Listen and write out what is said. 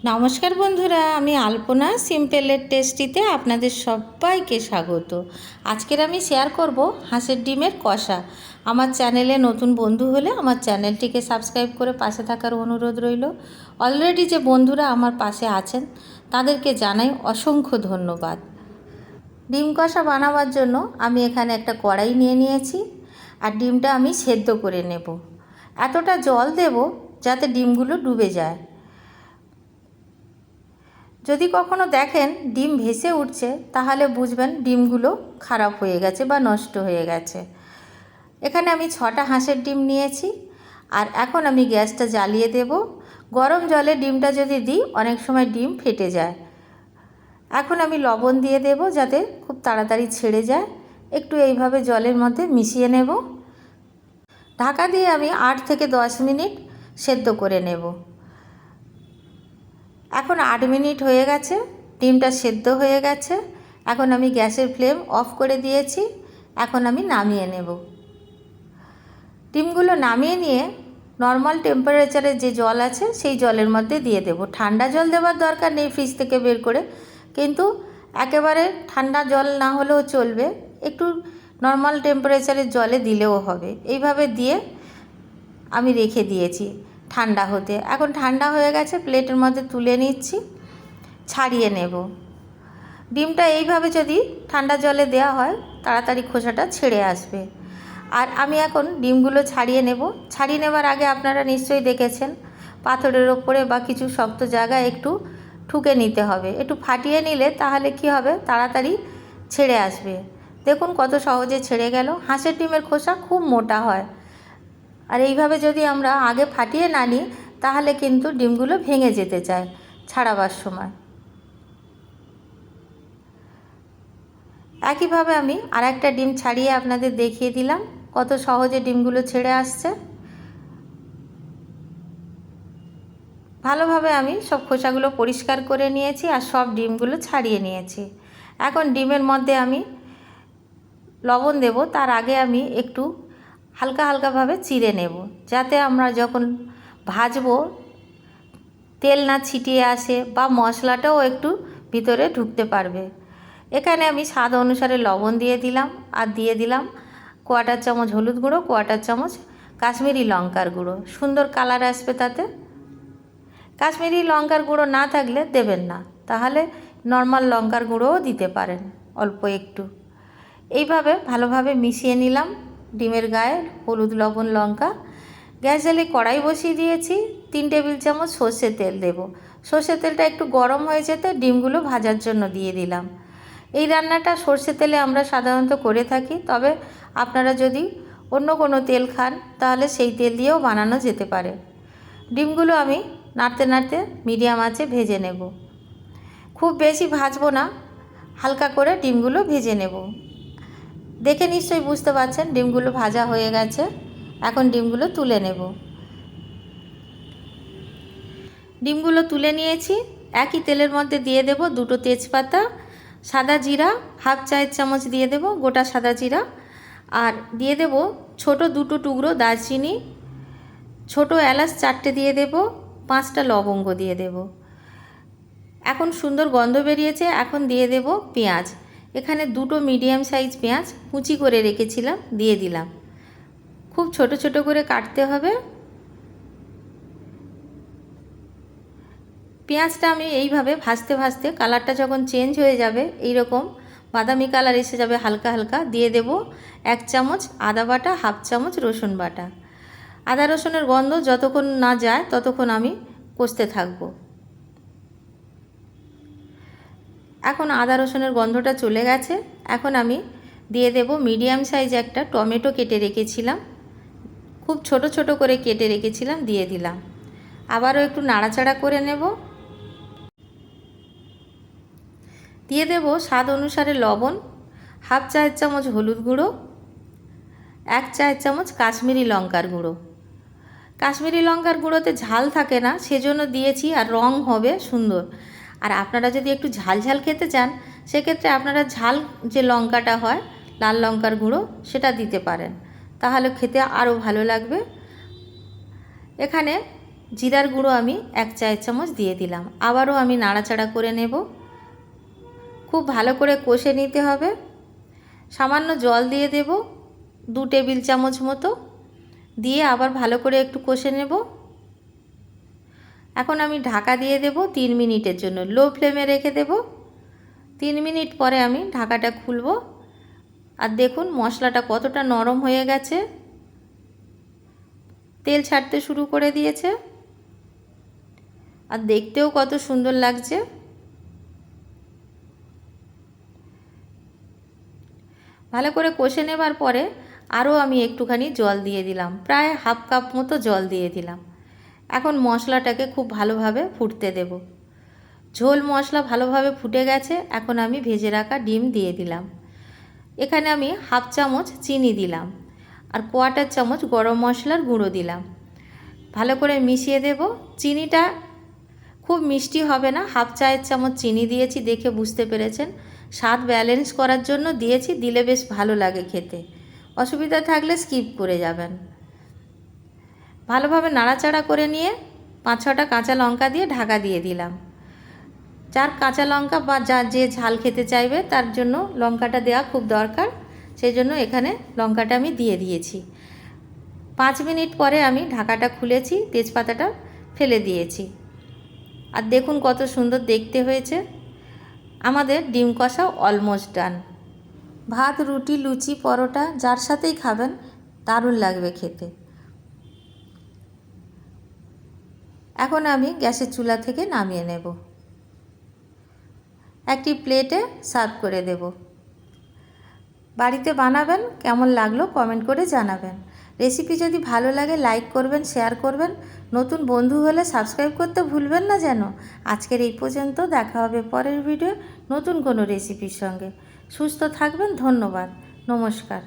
নমস্কার বন্ধুরা, আমি আলপনা সিম্পলের টেস্টিতে আপনাদের সবাইকে স্বাগত। আজকের আমি শেয়ার করব হাঁসের ডিমের কষা। আমার চ্যানেলে নতুন বন্ধু হলে আমার চ্যানেলটিকে সাবস্ক্রাইব করে পাশে থাকার অনুরোধ রইল। অলরেডি যে বন্ধুরা আমার পাশে আছেন তাদেরকে জানাই অসংখ্য ধন্যবাদ। ডিম কষা বানাবার জন্য আমি এখানে একটা কড়াই নিয়ে নিয়েছি, আর ডিমটা আমি সেদ্ধ করে নেব। এতটা জল দেব যাতে ডিমগুলো ডুবে যায়। যদি কখনো দেখেন ডিম ভেসে উঠছে তাহলে বুঝবেন ডিমগুলো খারাপ হয়ে গেছে বা নষ্ট হয়ে গেছে। এখানে আমি 6টা হাঁসের ডিম নিয়েছি, আর এখন আমি গ্যাসটা জ্বালিয়ে দেব। গরম জলে ডিমটা যদি দিই অনেক সময় ডিম ফেটে যায়। এখন আমি লবণ দিয়ে দেব যাতে খুব তাড়াতাড়ি ছেড়ে যায়। একটু এইভাবে জলের মধ্যে মিশিয়ে নেব। ঢাকা দিয়ে আমি 8 থেকে 10 মিনিট সেদ্ধ করে নেব। এখন 8 মিনিট হয়ে গেছে, ডিমটা সেদ্ধ হয়ে গেছে। এখন আমি গ্যাসের ফ্লেম অফ করে দিয়েছি। এখন আমি নামিয়ে নেব। ডিমগুলো নামিয়ে নিয়ে নর্মাল টেম্পারেচারে যে জল আছে সেই জলের মধ্যে দিয়ে দেব। ঠান্ডা জল দেওয়ার দরকার নেই ফ্রিজ থেকে বের করে, কিন্তু একেবারে ঠান্ডা জল না হলেও চলবে, একটু নর্মাল টেম্পারেচারের জলে দিলেও হবে। এইভাবে দিয়ে আমি রেখে দিয়েছি ঠান্ডা হতে। এখন ঠান্ডা হয়ে গেছে, প্লেটের মধ্যে তুলে নিচ্ছি, ছাড়িয়ে নেব। ডিমটা এইভাবে যদি ঠান্ডা জলে দেওয়া হয় তাড়াতাড়ি খোসাটা ছেড়ে আসবে। আর আমি এখন ডিমগুলো ছাড়িয়ে নেব। ছাড়িয়ে নেবার আগে আপনারা নিশ্চয়ই দেখেছেন পাথরের ওপরে বা কিছু শক্ত জায়গায় একটু ঠুকে নিতে হবে। একটু ফাটিয়ে নিলে তাহলে কি হবে, তাড়াতাড়ি ছেড়ে আসবে। দেখুন কত সহজে ছেড়ে গেল। হাঁসের ডিমের খোসা খুব মোটা হয়, আর এইভাবে যদি আমরা আগে ফাটিয়ে না নিই তাহলে কিন্তু ডিমগুলো ভেঙে যেতে চায় ছাড়াবার সময়। একইভাবে আমি আরেকটা ডিম ছাড়িয়ে আপনাদের দেখিয়ে দিলাম কত সহজে ডিমগুলো ছেড়ে আসছে। ভালোভাবে আমি সব খোসাগুলো পরিষ্কার করে নিয়েছি আর সব ডিমগুলো ছাড়িয়ে নিয়েছি। এখন ডিমের মধ্যে আমি লবণ দেব, তার আগে আমি একটু হালকা হালকাভাবে চিড়ে নেব, যাতে আমরা যখন ভাজবো তেল না ছিটিয়ে আসে বা মশলাটাও একটু ভিতরে ঢুকতে পারবে। এখানে আমি স্বাদ অনুসারে লবণ দিয়ে দিলাম, আর দিয়ে দিলাম 1/4 চামচ হলুদ গুঁড়ো, 1/4 চামচ কাশ্মীরি লঙ্কার গুঁড়ো। সুন্দর কালার আসবে তাতে। কাশ্মীরি লঙ্কার গুঁড়ো না থাকলে দেবেন না, তাহলে নর্মাল লঙ্কার গুঁড়োও দিতে পারেন অল্প একটু। এইভাবে ভালোভাবে মিশিয়ে নিলাম ডিমের গায়ে হলুদ, লবণ, লঙ্কা। গ্যাস জ্বালিয়ে কড়াই বসিয়ে দিয়েছি। 3 টেবিল চামচ সর্ষের তেল দেব। সর্ষের তেলটা একটু গরম হয়ে যেতে ডিমগুলো ভাজার জন্য দিয়ে দিলাম। এই রান্নাটা সর্ষের তেলে আমরা সাধারণত করে থাকি, তবে আপনারা যদি অন্য কোনো তেল খান তাহলে সেই তেল দিয়েও বানানো যেতে পারে। ডিমগুলো আমি নাড়তে নাড়তে মিডিয়াম আঁচে ভেজে নেব। খুব বেশি ভাজবো না, হালকা করে ডিমগুলো ভেজে নেব। দেখে নিশ্চয়ই বুঝতে পারছেন ডিমগুলো ভাজা হয়ে গেছে। এখন ডিমগুলো তুলে নেব। ডিমগুলো তুলে নিয়েছি। একই তেলের মধ্যে দিয়ে দেব 2টো তেজপাতা, সাদা জিরা 1/2 চায়ের চামচ দিয়ে দেব গোটা সাদা জিরা, আর দিয়ে দেব ছোট 2টো টুকরো দারচিনি, ছোট এলাচ 4টে দিয়ে দেব, 5টা লবঙ্গ দিয়ে দেব। এখন সুন্দর গন্ধ বেরিয়েছে। এখন দিয়ে দেব পেঁয়াজ। এখানে 2টো মিডিয়াম সাইজ পেঁয়াজ কুচি করে রেখেছিলাম, দিয়ে দিলাম। খুব ছোট ছোট করে কাটতে হবে। পেঁয়াজটা আমি এইভাবে ভাজতে ভাজতে কালারটা যখন চেঞ্জ হয়ে যাবে, এই রকম বাদামি কালার এসে যাবে হালকা হালকা, দিয়ে দেব 1 চামচ আদা বাটা, 1/2 চামচ রসুন বাটা। আদা রসুনের গন্ধ যতক্ষণ না যায় ততক্ষণ আমি কষতে থাকবো। এখন আদা রসুনের গন্ধটা চলে গেছে। এখন আমি দিয়ে দেব মিডিয়াম সাইজ একটা টমেটো কেটে রেখেছিলাম, খুব ছোট ছোট করে কেটে রেখেছিলাম, দিয়ে দিলাম। আবারও একটু নাড়াচাড়া করে নেব। দিয়ে দেব স্বাদ অনুসারে লবণ, 1/2 চায়ের চামচ হলুদ গুঁড়ো, 1 চায়ের চামচ কাশ্মীরি লঙ্কার গুঁড়ো। কাশ্মীরি লঙ্কার গুঁড়োতে ঝাল থাকে না, সেজন্য দিয়েছি, আর রং হবে সুন্দর। আর আপনারা যদি একটু ঝাল ঝাল খেতে চান সেক্ষেত্রে আপনারা ঝাল যে লঙ্কাটা হয় লাল লঙ্কার গুঁড়ো সেটা দিতে পারেন, তাহলে খেতে আরও ভালো লাগবে। এখানে জিরার গুঁড়ো আমি 1 চায়ের চামচ দিয়ে দিলাম। আবারও আমি নাড়াচাড়া করে নেব। খুব ভালো করে কষে নিতে হবে। সামান্য জল দিয়ে দেব 2 টেবিল চামচ মতো, দিয়ে আবার ভালো করে একটু কষে নেব। এখন আমি ঢাকা দিয়ে দেব 3 মিনিটের জন্য, লো ফ্লেমে রেখে দেব। 3 মিনিট পরে আমি ঢাকাটা খুলব। আর দেখুন মশলাটা কতটা নরম হয়ে গেছে, তেল ছাড়তে শুরু করে দিয়েছে, আর দেখতেও কত সুন্দর লাগছে। ভালো করে কষে নেবার পরে আরও আমি একটুখানি জল দিয়ে দিলাম, প্রায় হাফ কাপ মতো জল দিয়ে দিলাম। এখন মশলাটাকে খুব ভালোভাবে ফুটতে দেব। ঝোল মশলা ভালোভাবে ফুটে গেছে। এখন আমি ভেজে রাখা ডিম দিয়ে দিলাম। এখানে আমি হাফ চামচ চিনি দিলাম আর 1/4 চামচ গরম মশলার গুঁড়ো দিলাম। ভালো করে মিশিয়ে দেব। চিনিটা খুব মিষ্টি হবে না, হাফ চায়ের চামচ চিনি দিয়েছি, দেখে বুঝতে পেরেছেন। স্বাদ ব্যালেন্স করার জন্য দিয়েছি, দিলে বেশ ভালো লাগে খেতে। অসুবিধা থাকলে স্কিপ করে যাবেন। ভালোভাবে নাড়াচাড়া করে নিয়ে 5-6টা কাঁচা লঙ্কা দিয়ে ঢাকা দিয়ে দিলাম। যার কাঁচা লঙ্কা বা যে ঝাল খেতে চাইবে তার জন্য লঙ্কাটা দেওয়া খুব দরকার, সেই জন্য এখানে লঙ্কাটা আমি দিয়ে দিয়েছি। 5 মিনিট পরে আমি ঢাকাটা খুলেছি, তেজপাতাটা ফেলে দিয়েছি। আর দেখুন কত সুন্দর দেখতে হয়েছে। আমাদের ডিম কষা অলমোস্ট ডান। ভাত, রুটি, লুচি, পরোটা যার সাথেই খাবেন দারুণ লাগবে খেতে। এখন আমি গ্যাসের চুলা থেকে নামিয়ে নেব। একটি প্লেটে সার্ভ করে দেব। বাড়িতে বানাবেন, কেমন লাগলো কমেন্ট করে জানাবেন। রেসিপি যদি ভালো লাগে লাইক করবেন, শেয়ার করবেন। নতুন বন্ধু হলে সাবস্ক্রাইব করতে ভুলবেন না যেন। আজকের এই পর্যন্ত, দেখা হবে পরের ভিডিও নতুন কোনো রেসিপির সঙ্গে। সুস্থ থাকবেন। ধন্যবাদ। নমস্কার।